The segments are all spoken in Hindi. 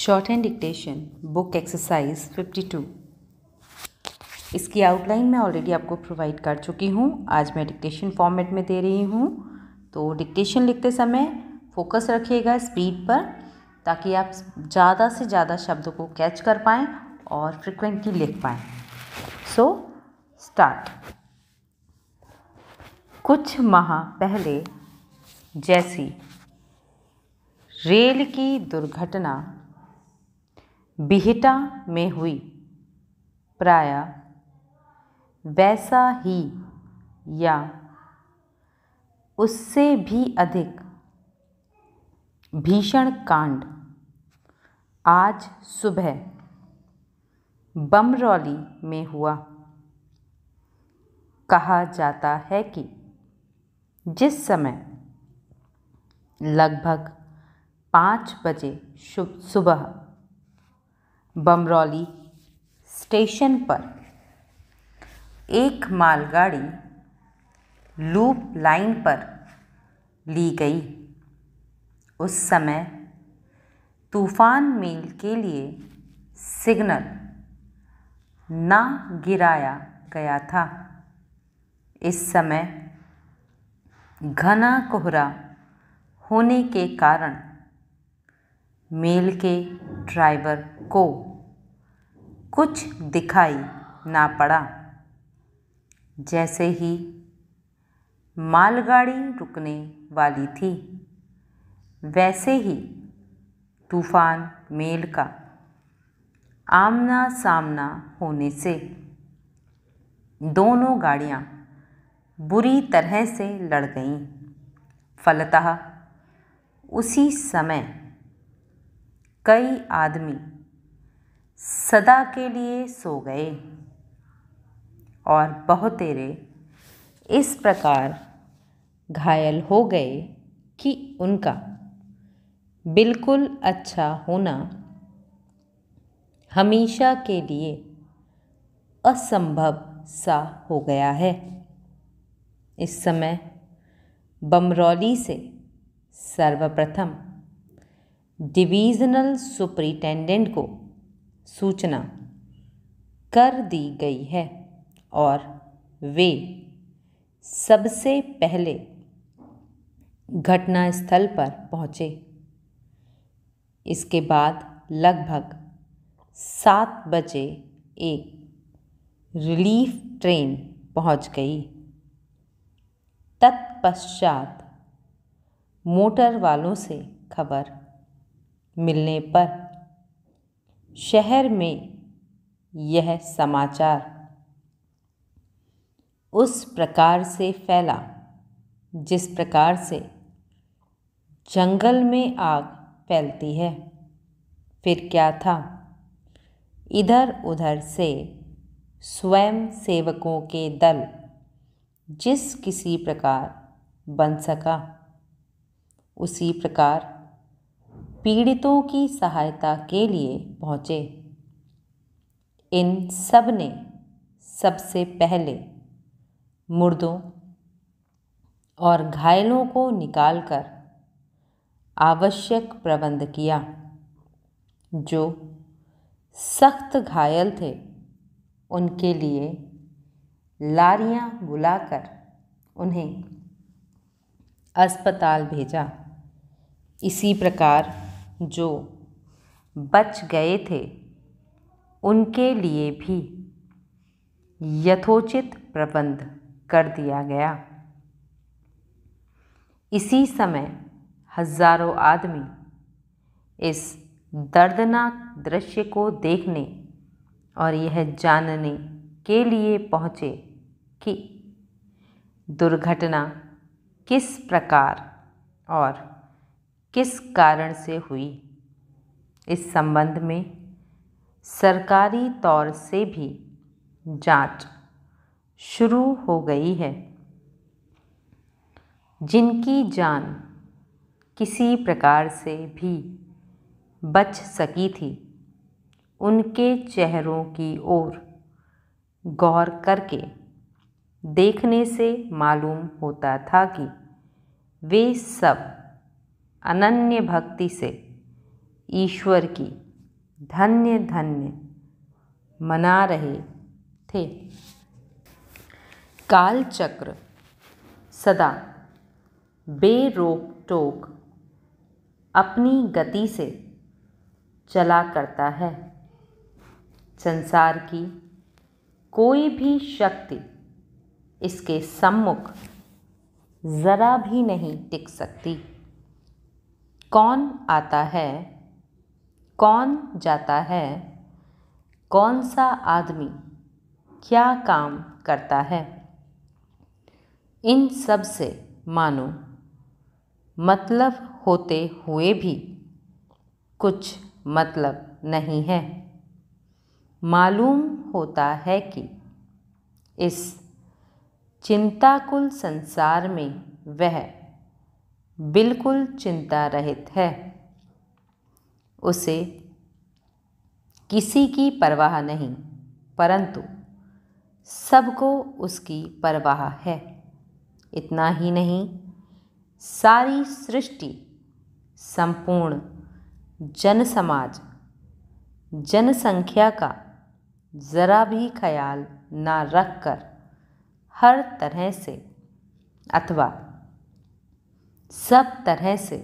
Short hand dictation book exercise 52। इसकी आउटलाइन मैं ऑलरेडी आपको प्रोवाइड कर चुकी हूँ। आज मैं डिक्टेशन फॉर्मेट में दे रही हूँ, तो डिक्टेशन लिखते समय फोकस रखिएगा स्पीड पर, ताकि आप ज़्यादा से ज़्यादा शब्दों को कैच कर पाएँ और फ्रिक्वेंटली लिख पाएँ। So start. कुछ माह पहले जैसी रेल की दुर्घटना बिहटा में हुई, प्रायः वैसा ही या उससे भी अधिक भीषण कांड आज सुबह बमरौली में हुआ। कहा जाता है कि जिस समय लगभग 5 बजे सुबह बमरौली स्टेशन पर एक मालगाड़ी लूप लाइन पर ली गई, उस समय तूफान मेल के लिए सिग्नल ना गिराया गया था। इस समय घना कोहरा होने के कारण मेल के ड्राइवर को कुछ दिखाई ना पड़ा। जैसे ही मालगाड़ी रुकने वाली थी, वैसे ही तूफान मेल का आमना सामना होने से दोनों गाड़ियां बुरी तरह से लड़ गईं। फलतः उसी समय कई आदमी सदा के लिए सो गए और बहुतेरे इस प्रकार घायल हो गए कि उनका बिल्कुल अच्छा होना हमेशा के लिए असंभव सा हो गया है। इस समय बमरौली से सर्वप्रथम डिवीज़नल सुपरिटेंडेंट को सूचना कर दी गई है और वे सबसे पहले घटनास्थल पर पहुँचे। इसके बाद लगभग 7 बजे एक रिलीफ ट्रेन पहुँच गई। तत्पश्चात मोटर वालों से खबर मिलने पर शहर में यह समाचार उस प्रकार से फैला जिस प्रकार से जंगल में आग फैलती है। फिर क्या था, इधर उधर से स्वयं सेवकों के दल जिस किसी प्रकार बन सका, उसी प्रकार पीड़ितों की सहायता के लिए पहुँचे। इन सब ने सबसे पहले मुर्दों और घायलों को निकालकर आवश्यक प्रबंध किया। जो सख्त घायल थे, उनके लिए लारियां बुलाकर उन्हें अस्पताल भेजा। इसी प्रकार जो बच गए थे, उनके लिए भी यथोचित प्रबंध कर दिया गया। इसी समय हजारों आदमी इस दर्दनाक दृश्य को देखने और यह जानने के लिए पहुँचे कि दुर्घटना किस प्रकार और किस कारण से हुई। इस संबंध में सरकारी तौर से भी जांच शुरू हो गई है। जिनकी जान किसी प्रकार से भी बच सकी थी, उनके चेहरों की ओर गौर करके देखने से मालूम होता था कि वे सब अनन्य भक्ति से ईश्वर की धन्य धन्य मना रहे थे। कालचक्र सदा बेरोक टोक अपनी गति से चला करता है। संसार की कोई भी शक्ति इसके सम्मुख जरा भी नहीं टिक सकती। कौन आता है, कौन जाता है, कौन सा आदमी क्या काम करता है, इन सब से मानो मतलब होते हुए भी कुछ मतलब नहीं है। मालूम होता है कि इस चिंताकुल संसार में वह बिल्कुल चिंता रहित है। उसे किसी की परवाह नहीं, परंतु सबको उसकी परवाह है। इतना ही नहीं, सारी सृष्टि, संपूर्ण जनसमाज, जनसंख्या का जरा भी ख्याल ना रखकर हर तरह से अथवा सब तरह से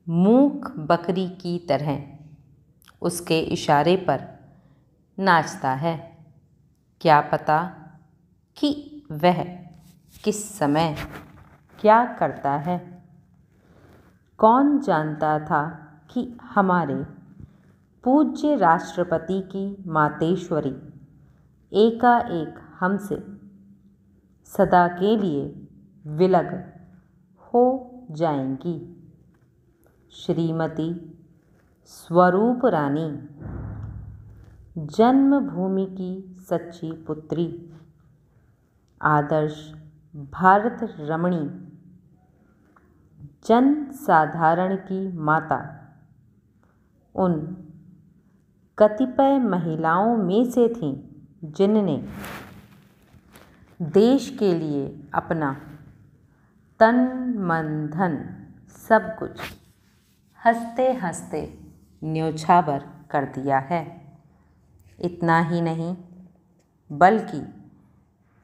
मूक बकरी की तरह उसके इशारे पर नाचता है। क्या पता कि वह किस समय क्या करता है। कौन जानता था कि हमारे पूज्य राष्ट्रपति की मातेश्वरी एकाएक हमसे सदा के लिए विलग हो जाएंगी। श्रीमती स्वरूप रानी, जन्मभूमि की सच्ची पुत्री, आदर्श भारत रमणी, जन साधारण की माता, उन कतिपय महिलाओं में से थीं जिनने देश के लिए अपना तन मन धन सब कुछ हंसते हंसते न्योछावर कर दिया है। इतना ही नहीं, बल्कि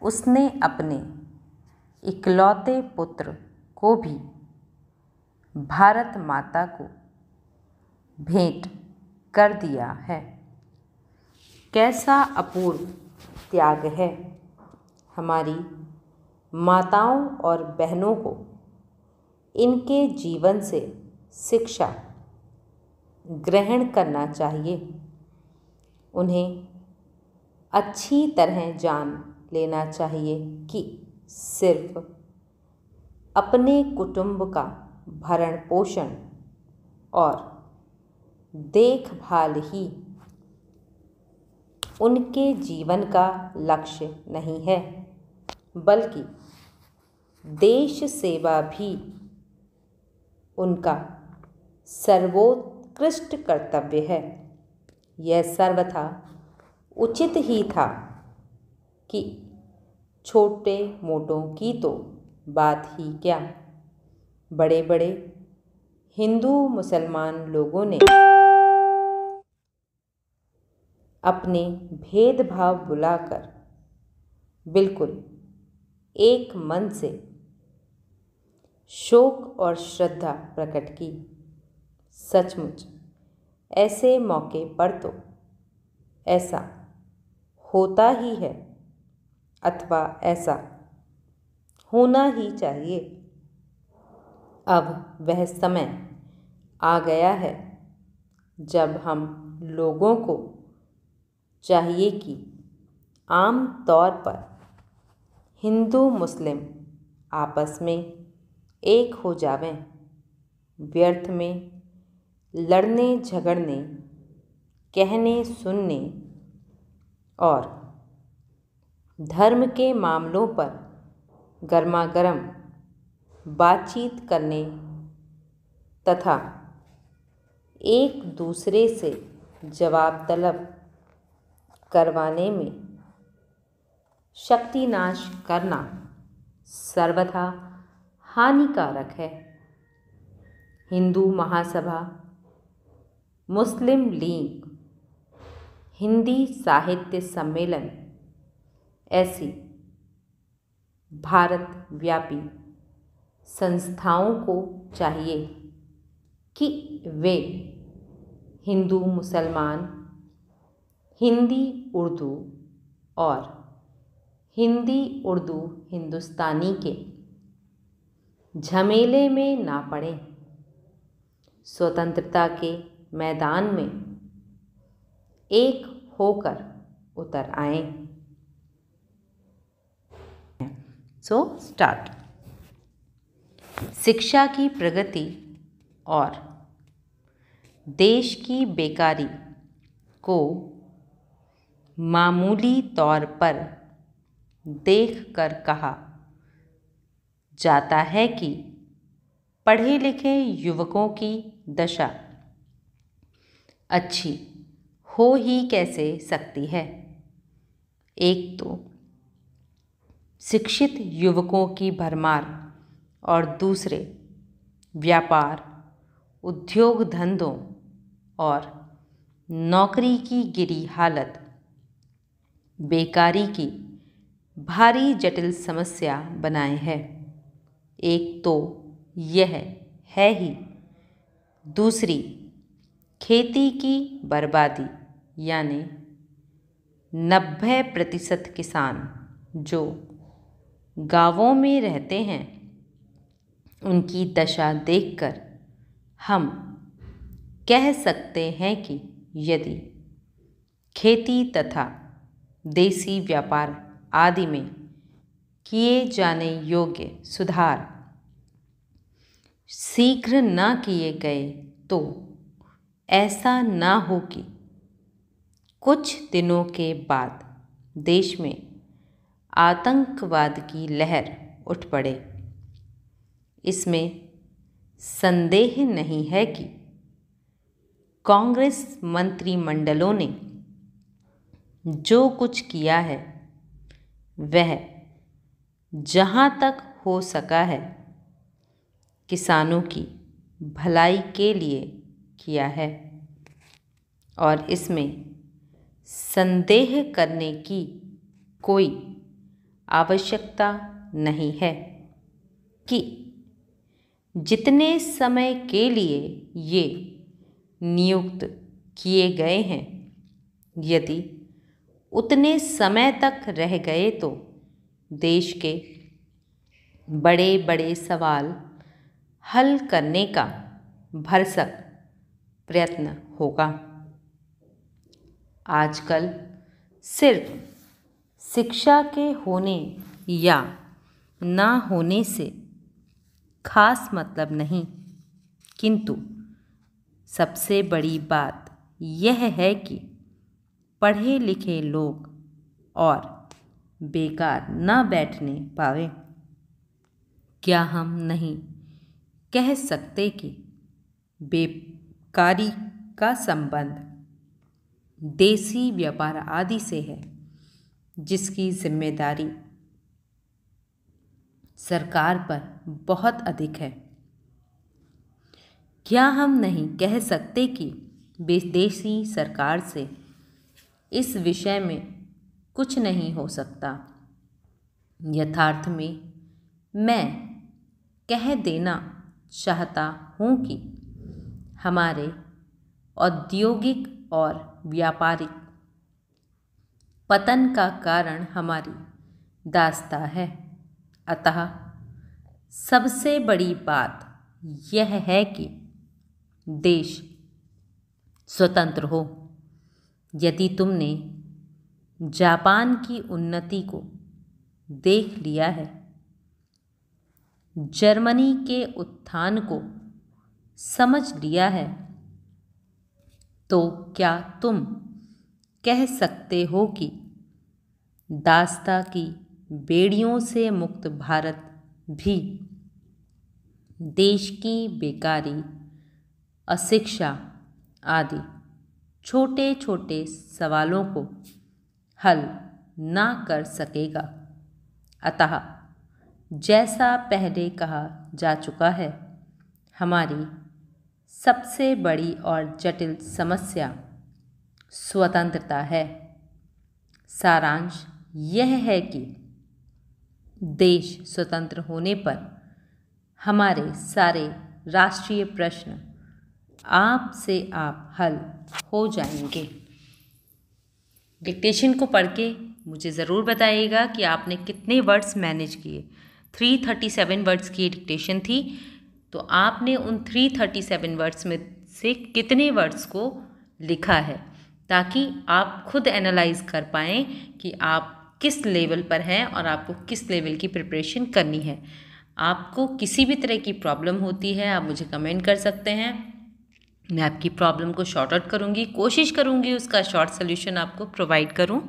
उसने अपने इकलौते पुत्र को भी भारत माता को भेंट कर दिया है। कैसा अपूर्व त्याग है। हमारी माताओं और बहनों को इनके जीवन से शिक्षा ग्रहण करना चाहिए। उन्हें अच्छी तरह जान लेना चाहिए कि सिर्फ अपने कुटुंब का भरण पोषण और देखभाल ही उनके जीवन का लक्ष्य नहीं है, बल्कि देश सेवा भी उनका सर्वोत्कृष्ट कर्तव्य है। यह सर्वथा उचित ही था कि छोटे मोटों की तो बात ही क्या, बड़े बड़े हिंदू मुसलमान लोगों ने अपने भेदभाव बुलाकर बिल्कुल एक मन से शोक और श्रद्धा प्रकट की। सचमुच ऐसे मौके पर तो ऐसा होता ही है, अथवा ऐसा होना ही चाहिए। अब वह समय आ गया है जब हम लोगों को चाहिए कि आम तौर पर हिंदू मुस्लिम आपस में एक हो जावें। व्यर्थ में लड़ने झगड़ने, कहने सुनने और धर्म के मामलों पर गर्मागर्म बातचीत करने तथा एक दूसरे से जवाब तलब करवाने में शक्तिनाश करना सर्वथा हानिकारक है। हिंदू महासभा मुस्लिम लीग, हिंदी साहित्य सम्मेलन, ऐसी भारत व्यापी संस्थाओं को चाहिए कि वे हिंदू मुसलमान, हिंदी उर्दू और हिंदी उर्दू हिंदुस्तानी के झमेले में ना पड़ें, स्वतंत्रता के मैदान में एक होकर उतर आएं। So start. शिक्षा की प्रगति और देश की बेकारी को मामूली तौर पर देखकर कहा जाता है कि पढ़े लिखे युवकों की दशा अच्छी हो ही कैसे सकती है। एक तो शिक्षित युवकों की भरमार और दूसरे व्यापार, उद्योग धंधों और नौकरी की गिरी हालत बेकारी की भारी जटिल समस्या बनाए है। एक तो यह है ही, दूसरी खेती की बर्बादी, यानी 90% किसान जो गांवों में रहते हैं उनकी दशा देखकर हम कह सकते हैं कि यदि खेती तथा देसी व्यापार आदि में किए जाने योग्य सुधार शीघ्र न किए गए तो ऐसा न हो कि कुछ दिनों के बाद देश में आतंकवाद की लहर उठ पड़े। इसमें संदेह नहीं है कि कांग्रेस मंत्रिमंडलों ने जो कुछ किया है वह जहाँ तक हो सका है किसानों की भलाई के लिए किया है और इसमें संदेह करने की कोई आवश्यकता नहीं है कि जितने समय के लिए ये नियुक्त किए गए हैं यदि उतने समय तक रह गए तो देश के बड़े बड़े सवाल हल करने का भरसक प्रयत्न होगा। आजकल सिर्फ शिक्षा के होने या ना होने से खास मतलब नहीं, किंतु सबसे बड़ी बात यह है कि पढ़े लिखे लोग और बेकार न बैठने पावे। क्या हम नहीं कह सकते कि बेकारी का संबंध देसी व्यापार आदि से है, जिसकी जिम्मेदारी सरकार पर बहुत अधिक है। क्या हम नहीं कह सकते कि विदेशी सरकार से इस विषय में कुछ नहीं हो सकता। यथार्थ में मैं कह देना चाहता हूँ कि हमारे औद्योगिक और व्यापारिक पतन का कारण हमारी दास्ता है। अतः सबसे बड़ी बात यह है कि देश स्वतंत्र हो। यदि तुमने जापान की उन्नति को देख लिया है, जर्मनी के उत्थान को समझ लिया है, तो क्या तुम कह सकते हो कि दास्ता की बेड़ियों से मुक्त भारत भी देश की बेकारी, अशिक्षा आदि छोटे छोटे सवालों को हल ना कर सकेगा। अतः जैसा पहले कहा जा चुका है, हमारी सबसे बड़ी और जटिल समस्या स्वतंत्रता है। सारांश यह है कि देश स्वतंत्र होने पर हमारे सारे राष्ट्रीय प्रश्न आप से आप हल हो जाएंगे। डिक्टेशन को पढ़ के मुझे ज़रूर बताइएगा कि आपने कितने वर्ड्स मैनेज किए। 337 वर्ड्स की डिक्टेशन थी, तो आपने उन 337 वर्ड्स में से कितने वर्ड्स को लिखा है, ताकि आप खुद एनालाइज कर पाएँ कि आप किस लेवल पर हैं और आपको किस लेवल की प्रिपरेशन करनी है। आपको किसी भी तरह की प्रॉब्लम होती है, आप मुझे कमेंट कर सकते हैं। मैं आपकी प्रॉब्लम को शॉर्ट आउट करूँगी, कोशिश करूँगी उसका शॉर्ट सोल्यूशन आपको प्रोवाइड करूँ।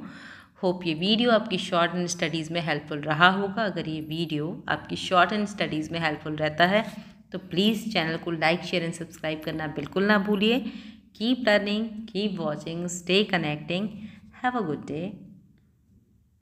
होप ये वीडियो आपकी शॉर्ट एंड स्टडीज़ में हेल्पफुल रहा होगा। अगर ये वीडियो आपकी शॉर्ट एंड स्टडीज़ में हेल्पफुल रहता है तो प्लीज़ चैनल को लाइक, शेयर एंड सब्सक्राइब करना बिल्कुल ना भूलिए। Keep learning, keep watching, stay connecting. Have a good day.